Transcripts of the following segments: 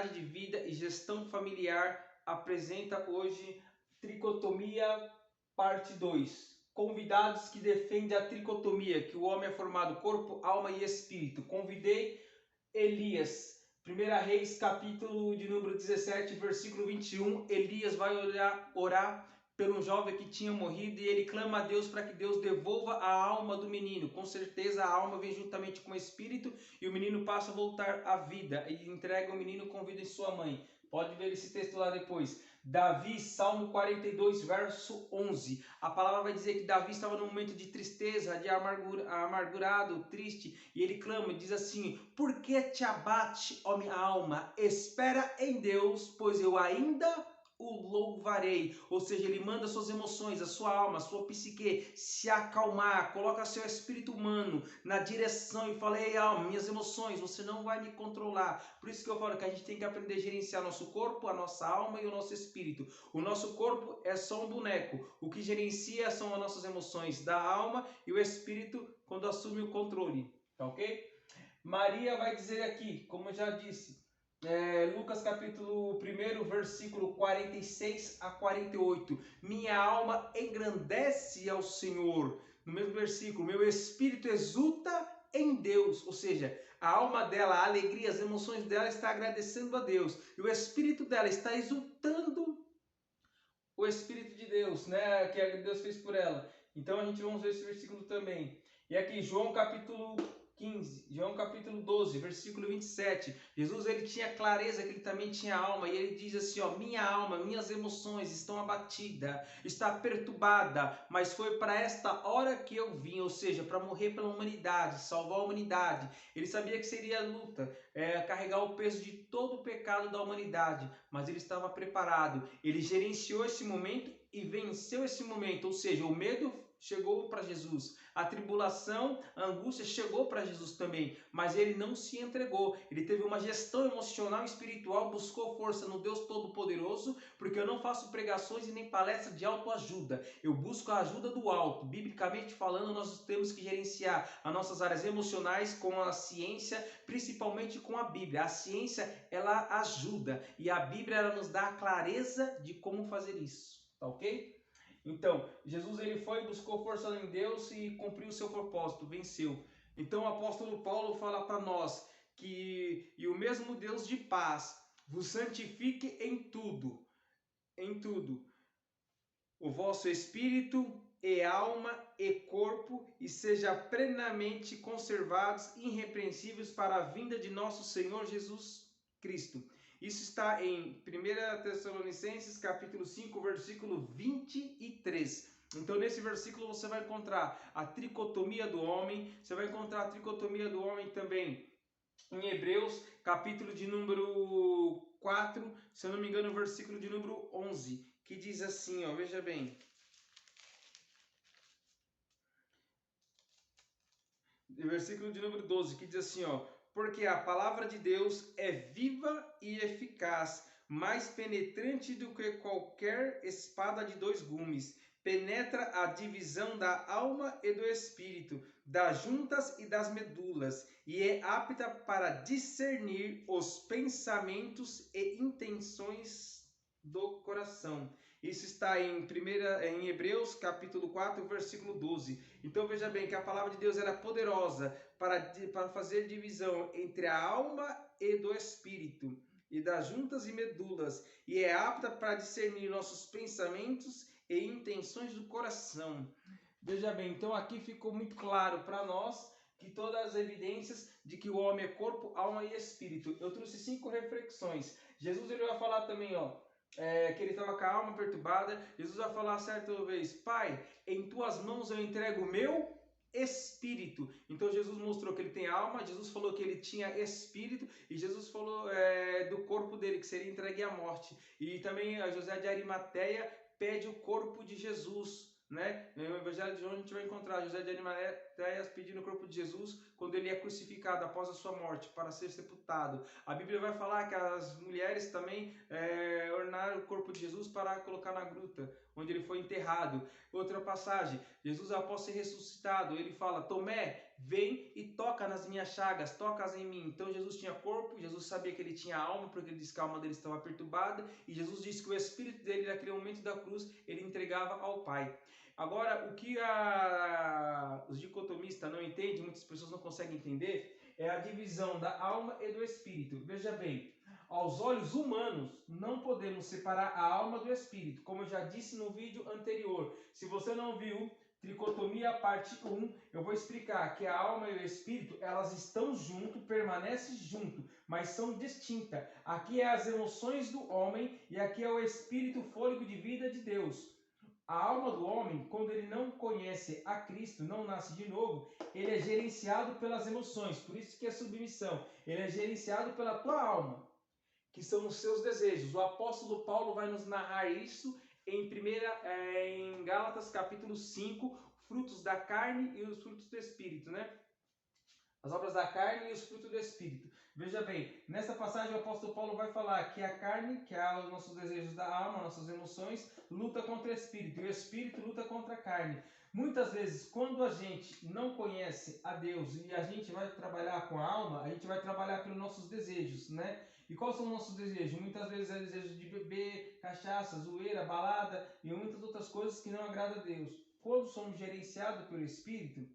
qualidade de vida e gestão familiar apresenta hoje Tricotomia parte 2. Convidados que defendem a tricotomia, que o homem é formado corpo, alma e espírito. Convidei Elias. 1 Reis, capítulo de número 17, versículo 21. Elias vai orar pelo jovem que tinha morrido e ele clama a Deus para que Deus devolva a alma do menino. Com certeza a alma vem juntamente com o espírito e o menino passa a voltar à vida e entrega o menino com vida em sua mãe. Pode ver esse texto lá depois. Davi, Salmo 42, verso 11. A palavra vai dizer que Davi estava num momento de tristeza, de amargurado, triste, e ele clama e diz assim: por que te abate, ó minha alma? Espera em Deus, pois eu ainda o louvarei. Ou seja, ele manda suas emoções, a sua alma, a sua psique se acalmar, coloca seu espírito humano na direção e fala: ei alma, minhas emoções, você não vai me controlar. Por isso que eu falo que a gente tem que aprender a gerenciar nosso corpo, a nossa alma e o nosso espírito. O nosso corpo é só um boneco, o que gerencia são as nossas emoções da alma e o espírito quando assume o controle, tá ok? Maria vai dizer aqui, como eu já disse, Lucas capítulo 1, versículo 46 a 48. Minha alma engrandece ao Senhor. No mesmo versículo, meu espírito exulta em Deus. Ou seja, a alma dela, a alegria, as emoções dela está agradecendo a Deus. E o espírito dela está exultando o Espírito de Deus, né, que Deus fez por ela. Então a gente vamos ver esse versículo também. E aqui, João capítulo 15, João capítulo 12, versículo 27. Jesus ele tinha clareza que ele também tinha alma e ele diz assim, ó: minha alma, minhas emoções estão abatidas, está perturbada, mas foi para esta hora que eu vim, ou seja, para morrer pela humanidade, salvar a humanidade. Ele sabia que seria luta, carregar o peso de todo o pecado da humanidade, mas ele estava preparado. Ele gerenciou esse momento e venceu esse momento, ou seja, o medo chegou para Jesus, a tribulação, a angústia chegou para Jesus também, mas ele não se entregou, ele teve uma gestão emocional e espiritual, buscou força no Deus Todo-Poderoso, porque eu não faço pregações e nem palestras de autoajuda, eu busco a ajuda do alto. Biblicamente falando, nós temos que gerenciar as nossas áreas emocionais com a ciência, principalmente com a Bíblia. A ciência, ela ajuda, e a Bíblia, ela nos dá a clareza de como fazer isso, tá ok? Então, Jesus ele foi, buscou força em Deus e cumpriu o seu propósito, venceu. Então o apóstolo Paulo fala para nós que e o mesmo Deus de paz vos santifique em tudo, o vosso espírito e alma e corpo, e seja plenamente conservados, irrepreensíveis para a vinda de nosso Senhor Jesus Cristo. Isso está em 1 Tessalonicenses, capítulo 5, versículo 23. Então, nesse versículo você vai encontrar a tricotomia do homem, você vai encontrar a tricotomia do homem também em Hebreus, capítulo de número 4, se eu não me engano, versículo de número 11, que diz assim, ó, veja bem. Versículo de número 12, que diz assim, ó: porque a palavra de Deus é viva e eficaz, mais penetrante do que qualquer espada de dois gumes, penetra a divisão da alma e do espírito, das juntas e das medulas, e é apta para discernir os pensamentos e intenções do coração. Isso está em Hebreus, capítulo 4, versículo 12. Então veja bem que a palavra de Deus era poderosa para fazer divisão entre a alma e do espírito, e das juntas e medulas, e é apta para discernir nossos pensamentos e intenções do coração. Veja bem, então aqui ficou muito claro para nós que todas as evidências de que o homem é corpo, alma e espírito. Eu trouxe 5 reflexões. Jesus ele vai falar também, ó, que ele estava com a alma perturbada. Jesus vai falar certa vez: Pai, em tuas mãos eu entrego o meu espírito. Então Jesus mostrou que ele tem alma, Jesus falou que ele tinha espírito, e Jesus falou do corpo dele, que seria entregue à morte. E também a José de Arimateia pede o corpo de Jesus, né? No Evangelho de João a gente vai encontrar José de Arimateia pedindo o corpo de Jesus quando ele é crucificado após a sua morte para ser sepultado. A Bíblia vai falar que as mulheres também ornaram o corpo de Jesus para colocar na gruta onde ele foi enterrado. Outra passagem, Jesus após ser ressuscitado, ele fala: Tomé, vem e toca nas minhas chagas, tocas em mim. Então Jesus tinha corpo, Jesus sabia que ele tinha alma, porque ele disse que a alma dele estava perturbada, e Jesus disse que o espírito dele, naquele momento da cruz, ele entregava ao Pai. Agora, o que os dicotomistas não entendem, muitas pessoas não conseguem entender, é a divisão da alma e do espírito. Veja bem, aos olhos humanos, não podemos separar a alma do espírito, como eu já disse no vídeo anterior. Se você não viu, Tricotomia parte 1, eu vou explicar que a alma e o espírito, elas estão junto, permanecem junto, mas são distintas. Aqui é as emoções do homem e aqui é o espírito, fôlego de vida de Deus. A alma do homem, quando ele não conhece a Cristo, não nasce de novo, ele é gerenciado pelas emoções, por isso que é submissão. Ele é gerenciado pela tua alma, que são os seus desejos. O apóstolo Paulo vai nos narrar isso em Gálatas capítulo 5, frutos da carne e os frutos do Espírito, né? As obras da carne e os frutos do Espírito. Veja bem, nessa passagem o apóstolo Paulo vai falar que a carne, que é os nossos desejos da alma, nossas emoções, luta contra o Espírito, e o Espírito luta contra a carne. Muitas vezes, quando a gente não conhece a Deus e a gente vai trabalhar com a alma, a gente vai trabalhar pelos nossos desejos, né? E quais são os nossos desejos? Muitas vezes é desejo de beber, cachaça, zoeira, balada e muitas outras coisas que não agradam a Deus. Quando somos gerenciados pelo Espírito,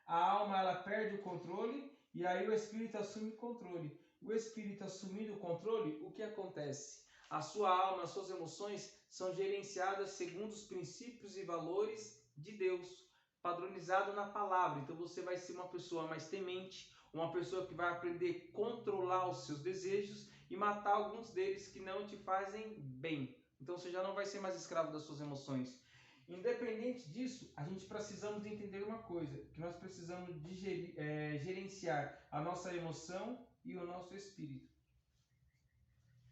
a alma ela perde o controle e aí o Espírito assume o controle. O Espírito assumindo o controle, o que acontece? A sua alma, as suas emoções são gerenciadas segundo os princípios e valores de Deus, padronizado na palavra. Então você vai ser uma pessoa mais temente, uma pessoa que vai aprender a controlar os seus desejos e matar alguns deles que não te fazem bem. Então você já não vai ser mais escravo das suas emoções. Independente disso, a gente precisamos entender uma coisa, que nós precisamos de gerenciar a nossa emoção e o nosso espírito.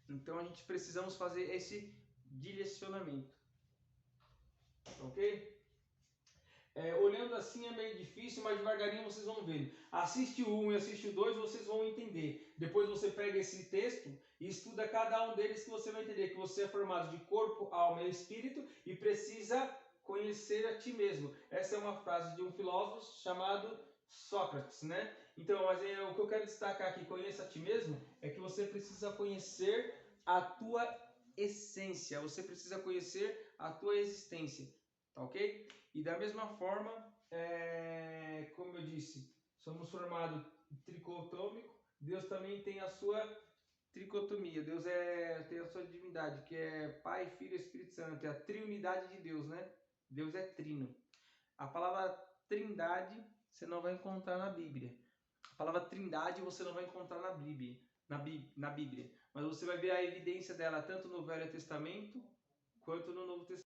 Então a gente precisamos fazer esse direcionamento. Ok? Olhando assim é meio difícil, mas devagarinho vocês vão vendo. Assiste o 1 e assiste o 2, vocês vão entender. Depois você pega esse texto e estuda cada um deles, que você vai entender que você é formado de corpo, alma e espírito e precisa conhecer a ti mesmo. Essa é uma frase de um filósofo chamado Sócrates, né? Então, mas o que eu quero destacar aqui, conheça a ti mesmo, é que você precisa conhecer a tua essência, você precisa conhecer a tua existência, tá ok? E da mesma forma, como eu disse, somos formados tricotômico, Deus também tem a sua tricotomia, Deus tem a sua divindade, que é Pai, Filho e Espírito Santo, é a triunidade de Deus, né? Deus é trino. A palavra trindade você não vai encontrar na Bíblia. A palavra trindade você não vai encontrar na Bíblia, mas você vai ver a evidência dela tanto no Velho Testamento quanto no Novo Testamento.